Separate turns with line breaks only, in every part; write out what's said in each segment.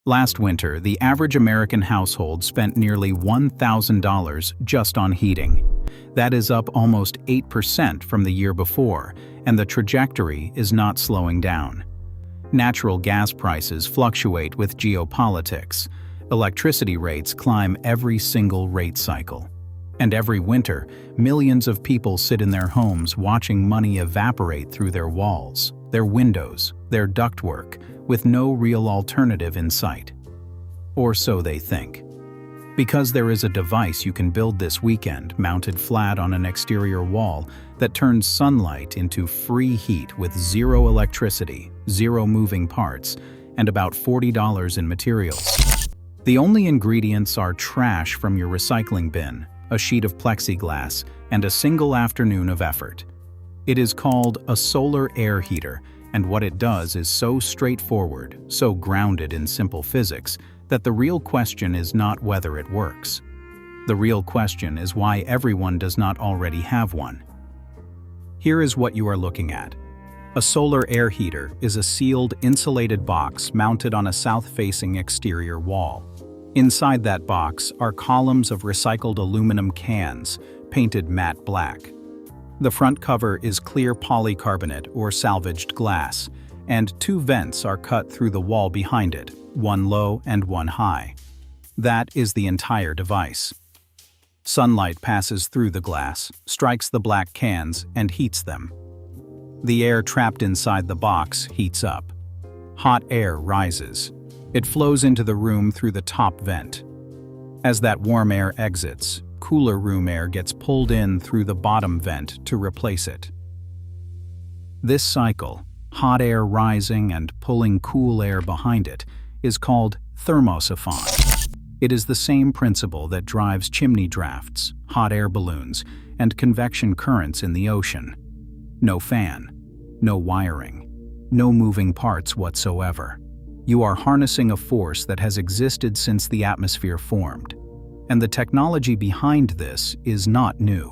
Last winter, the average American household spent nearly $1,000 just on heating. That is up almost 8% from the year before, and the trajectory is not slowing down. Natural gas prices fluctuate with geopolitics. Electricity rates climb every single rate cycle. And every winter, millions of people sit in their homes watching money evaporate through their walls, their windows, their ductwork, with no real alternative in sight. Or so they think. Because there is a device you can build this weekend mounted flat on an exterior wall that turns sunlight into free heat with zero electricity, zero moving parts, and about $40 in materials. The only ingredients are trash from your recycling bin, a sheet of plexiglass, and a single afternoon of effort. It is called a solar air heater, and what it does is so straightforward, so grounded in simple physics, that the real question is not whether it works. The real question is why everyone does not already have one. Here is what you are looking at. A solar air heater is a sealed, insulated box mounted on a south-facing exterior wall. Inside that box are columns of recycled aluminum cans, painted matte black. The front cover is clear polycarbonate or salvaged glass, and two vents are cut through the wall behind it, one low and one high. That is the entire device. Sunlight passes through the glass, strikes the black cans, and heats them. The air trapped inside the box heats up. Hot air rises. It flows into the room through the top vent. As that warm air exits, cooler room air gets pulled in through the bottom vent to replace it. This cycle, hot air rising and pulling cool air behind it, is called thermosiphon. It is the same principle that drives chimney drafts, hot air balloons, and convection currents in the ocean. No fan, no wiring, no moving parts whatsoever. You are harnessing a force that has existed since the atmosphere formed. And the technology behind this is not new.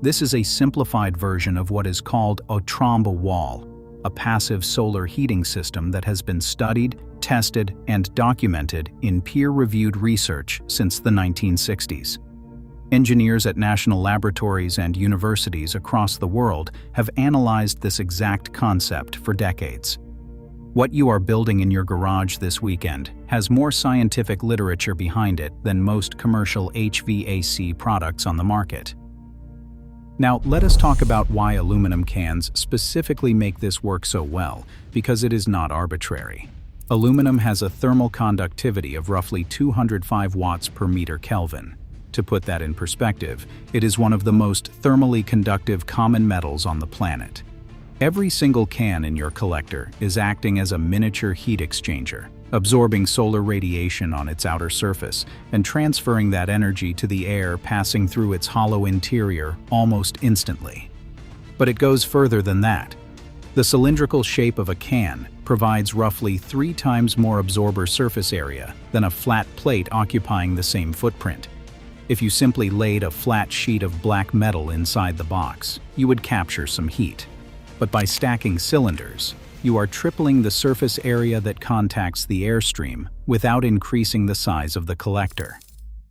This is a simplified version of what is called a Trombe wall, a passive solar heating system that has been studied, tested, and documented in peer-reviewed research since the 1960s. Engineers at national laboratories and universities across the world have analyzed this exact concept for decades. What you are building in your garage this weekend has more scientific literature behind it than most commercial HVAC products on the market. Now, let us talk about why aluminum cans specifically make this work so well, because it is not arbitrary. Aluminum has a thermal conductivity of roughly 205 watts per meter Kelvin. To put that in perspective, it is one of the most thermally conductive common metals on the planet. Every single can in your collector is acting as a miniature heat exchanger, absorbing solar radiation on its outer surface and transferring that energy to the air passing through its hollow interior almost instantly. But it goes further than that. The cylindrical shape of a can provides roughly 3 times more absorber surface area than a flat plate occupying the same footprint. If you simply laid a flat sheet of black metal inside the box, you would capture some heat. But by stacking cylinders, you are tripling the surface area that contacts the airstream without increasing the size of the collector.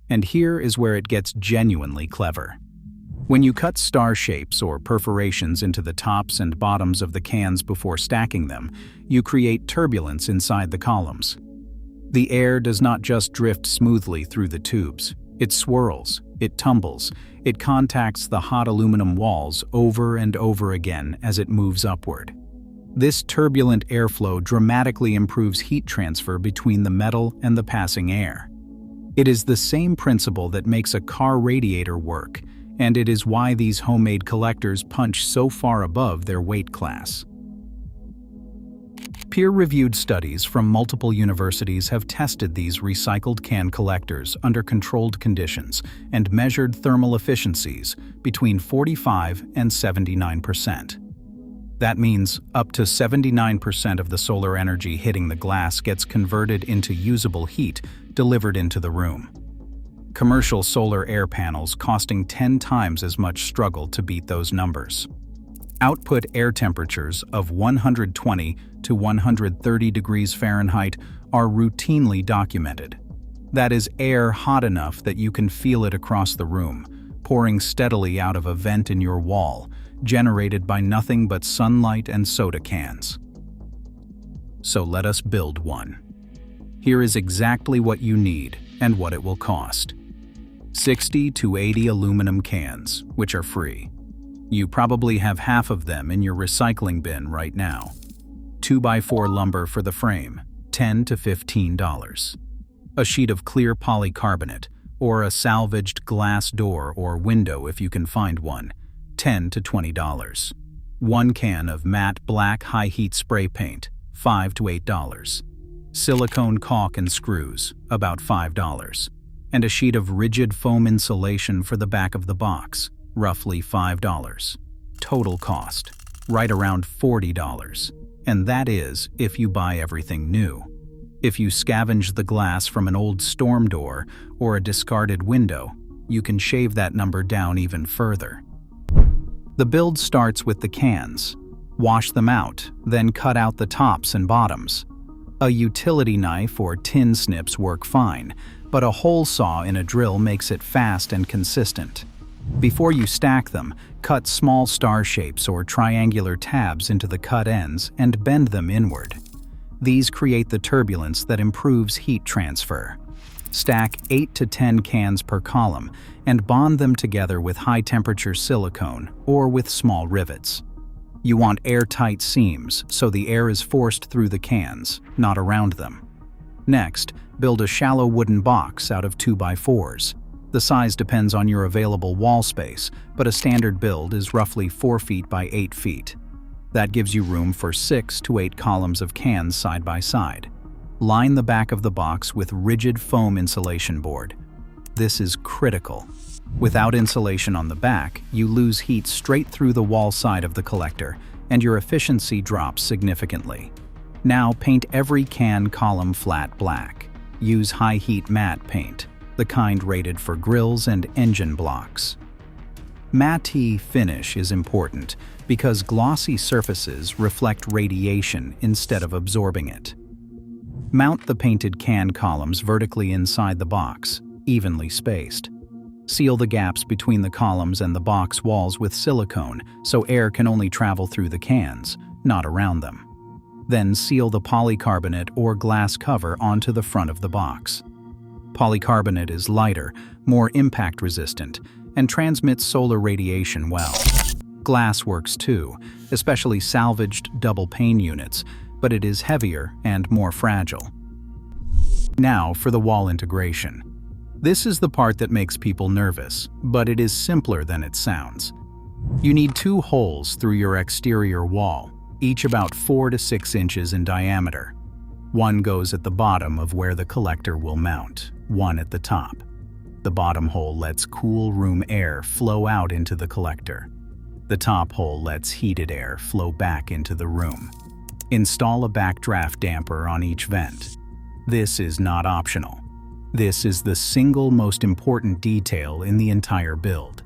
And here is where it gets genuinely clever. When you cut star shapes or perforations into the tops and bottoms of the cans before stacking them, you create turbulence inside the columns. The air does not just drift smoothly through the tubes. It swirls, it tumbles, it contacts the hot aluminum walls over and over again as it moves upward. This turbulent airflow dramatically improves heat transfer between the metal and the passing air. It is the same principle that makes a car radiator work, and it is why these homemade collectors punch so far above their weight class. Peer-reviewed studies from multiple universities have tested these recycled can collectors under controlled conditions and measured thermal efficiencies between 45 and 79%. That means up to 79% of the solar energy hitting the glass gets converted into usable heat delivered into the room. Commercial solar air panels costing 10 times as much struggle to beat those numbers. Output air temperatures of 120 to 130 degrees Fahrenheit are routinely documented. That is air hot enough that you can feel it across the room, pouring steadily out of a vent in your wall, generated by nothing but sunlight and soda cans. So let us build one. Here is exactly what you need and what it will cost. 60 to 80 aluminum cans, which are free. You probably have half of them in your recycling bin right now. 2x4 lumber for the frame, $10 to $15. A sheet of clear polycarbonate, or a salvaged glass door or window if you can find one, $10 to $20. 1 can of matte black high-heat spray paint, $5 to $8. Silicone caulk and screws, about $5. And a sheet of rigid foam insulation for the back of the box, roughly $5. Total cost, right around $40. And that is if you buy everything new. If you scavenge the glass from an old storm door or a discarded window, you can shave that number down even further. The build starts with the cans. Wash them out, then cut out the tops and bottoms. A utility knife or tin snips work fine, but a hole saw in a drill makes it fast and consistent. Before you stack them, cut small star shapes or triangular tabs into the cut ends and bend them inward. These create the turbulence that improves heat transfer. Stack 8 to 10 cans per column and bond them together with high-temperature silicone or with small rivets. You want airtight seams so the air is forced through the cans, not around them. Next, build a shallow wooden box out of 2x4s. The size depends on your available wall space, but a standard build is roughly 4 feet by 8 feet. That gives you room for 6 to 8 columns of cans side by side. Line the back of the box with rigid foam insulation board. This is critical. Without insulation on the back, you lose heat straight through the wall side of the collector, and your efficiency drops significantly. Now paint every can column flat black. Use high-heat matte paint, the kind rated for grills and engine blocks. Matte finish is important because glossy surfaces reflect radiation instead of absorbing it. Mount the painted can columns vertically inside the box, evenly spaced. Seal the gaps between the columns and the box walls with silicone so air can only travel through the cans, not around them. Then seal the polycarbonate or glass cover onto the front of the box. Polycarbonate is lighter, more impact resistant, and transmits solar radiation well. Glass works too, especially salvaged double pane units, but it is heavier and more fragile. Now for the wall integration. This is the part that makes people nervous, but it is simpler than it sounds. You need 2 holes through your exterior wall, each about 4 to 6 inches in diameter. One goes at the bottom of where the collector will mount, one at the top. The bottom hole lets cool room air flow out into the collector. The top hole lets heated air flow back into the room. Install a backdraft damper on each vent. This is not optional. This is the single most important detail in the entire build.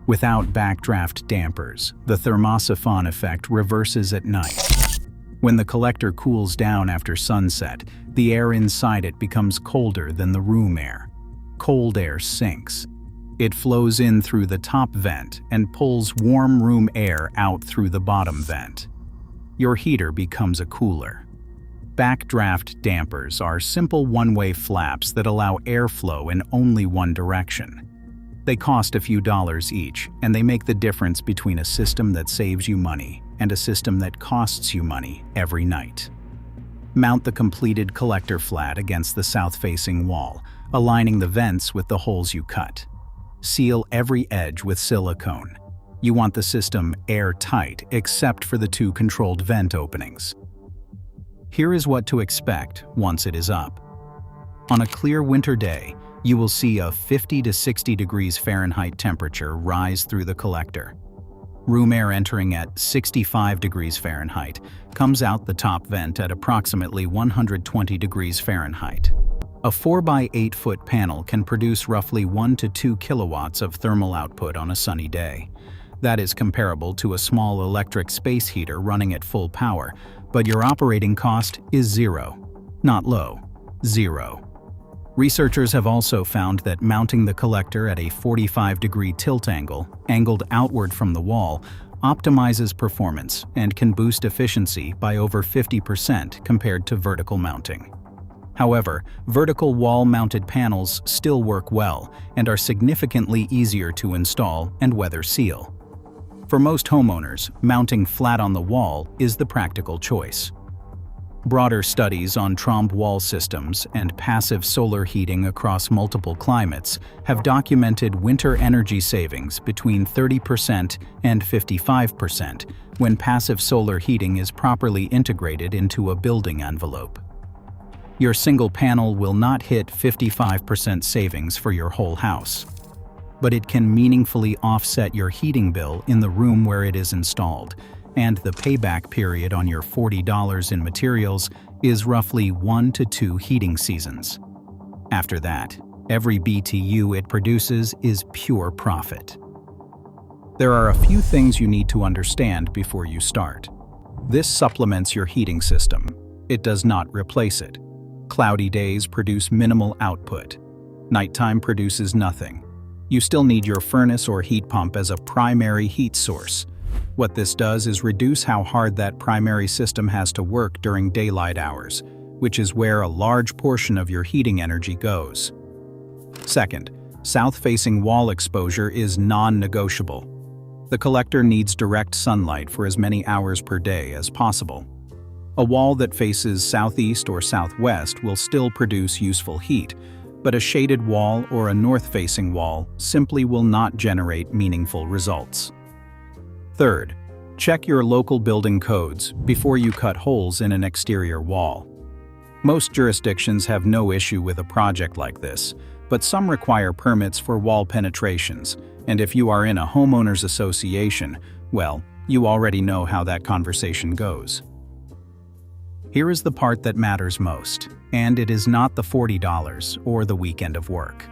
Without backdraft dampers, the thermosiphon effect reverses at night. When the collector cools down after sunset, the air inside it becomes colder than the room air. Cold air sinks. It flows in through the top vent and pulls warm room air out through the bottom vent. Your heater becomes a cooler. Backdraft dampers are simple one-way flaps that allow airflow in only one direction. They cost a few dollars each, and they make the difference between a system that saves you money and a system that costs you money every night. Mount the completed collector flat against the south-facing wall, aligning the vents with the holes you cut. Seal every edge with silicone. You want the system airtight except for the 2 controlled vent openings. Here is what to expect once it is up. On a clear winter day, you will see a 50 to 60 degrees Fahrenheit temperature rise through the collector. Room air entering at 65 degrees Fahrenheit comes out the top vent at approximately 120 degrees Fahrenheit. A 4 by 8 foot panel can produce roughly 1 to 2 kilowatts of thermal output on a sunny day. That is comparable to a small electric space heater running at full power, but your operating cost is 0. Not low. 0. Researchers have also found that mounting the collector at a 45-degree tilt angle, angled outward from the wall, optimizes performance and can boost efficiency by over 50% compared to vertical mounting. However, vertical wall-mounted panels still work well and are significantly easier to install and weather seal. For most homeowners, mounting flat on the wall is the practical choice. Broader studies on Trombe wall systems and passive solar heating across multiple climates have documented winter energy savings between 30% and 55% when passive solar heating is properly integrated into a building envelope. Your single panel will not hit 55% savings for your whole house, but it can meaningfully offset your heating bill in the room where it is installed, and the payback period on your $40 in materials is roughly 1 to 2 heating seasons. After that, every BTU it produces is pure profit. There are a few things you need to understand before you start. This supplements your heating system. It does not replace it. Cloudy days produce minimal output. Nighttime produces nothing. You still need your furnace or heat pump as a primary heat source. What this does is reduce how hard that primary system has to work during daylight hours, which is where a large portion of your heating energy goes. Second, south-facing wall exposure is non-negotiable. The collector needs direct sunlight for as many hours per day as possible. A wall that faces southeast or southwest will still produce useful heat, but a shaded wall or a north-facing wall simply will not generate meaningful results. Third, check your local building codes before you cut holes in an exterior wall. Most jurisdictions have no issue with a project like this, but some require permits for wall penetrations, and if you are in a homeowners association, well, you already know how that conversation goes. Here is the part that matters most, and it is not the $40 or the weekend of work.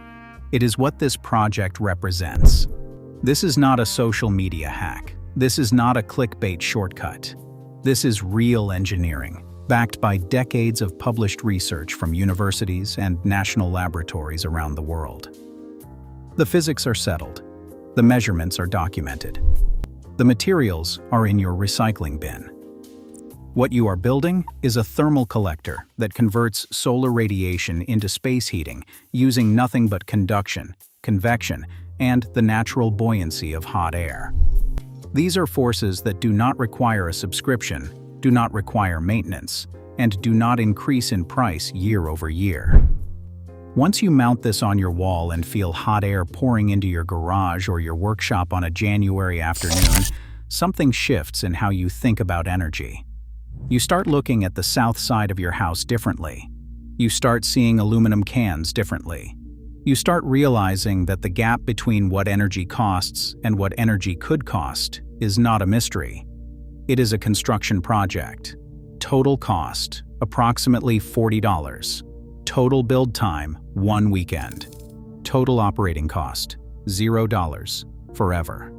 It is what this project represents. This is not a social media hack. This is not a clickbait shortcut. This is real engineering, backed by decades of published research from universities and national laboratories around the world. The physics are settled. The measurements are documented. The materials are in your recycling bin. What you are building is a thermal collector that converts solar radiation into space heating using nothing but conduction, convection, and the natural buoyancy of hot air. These are forces that do not require a subscription, do not require maintenance, and do not increase in price year over year. Once you mount this on your wall and feel hot air pouring into your garage or your workshop on a January afternoon, something shifts in how you think about energy. You start looking at the south side of your house differently. You start seeing aluminum cans differently. You start realizing that the gap between what energy costs and what energy could cost is not a mystery. It is a construction project. Total cost, approximately $40. Total build time, 1 weekend. Total operating cost, $0. Forever.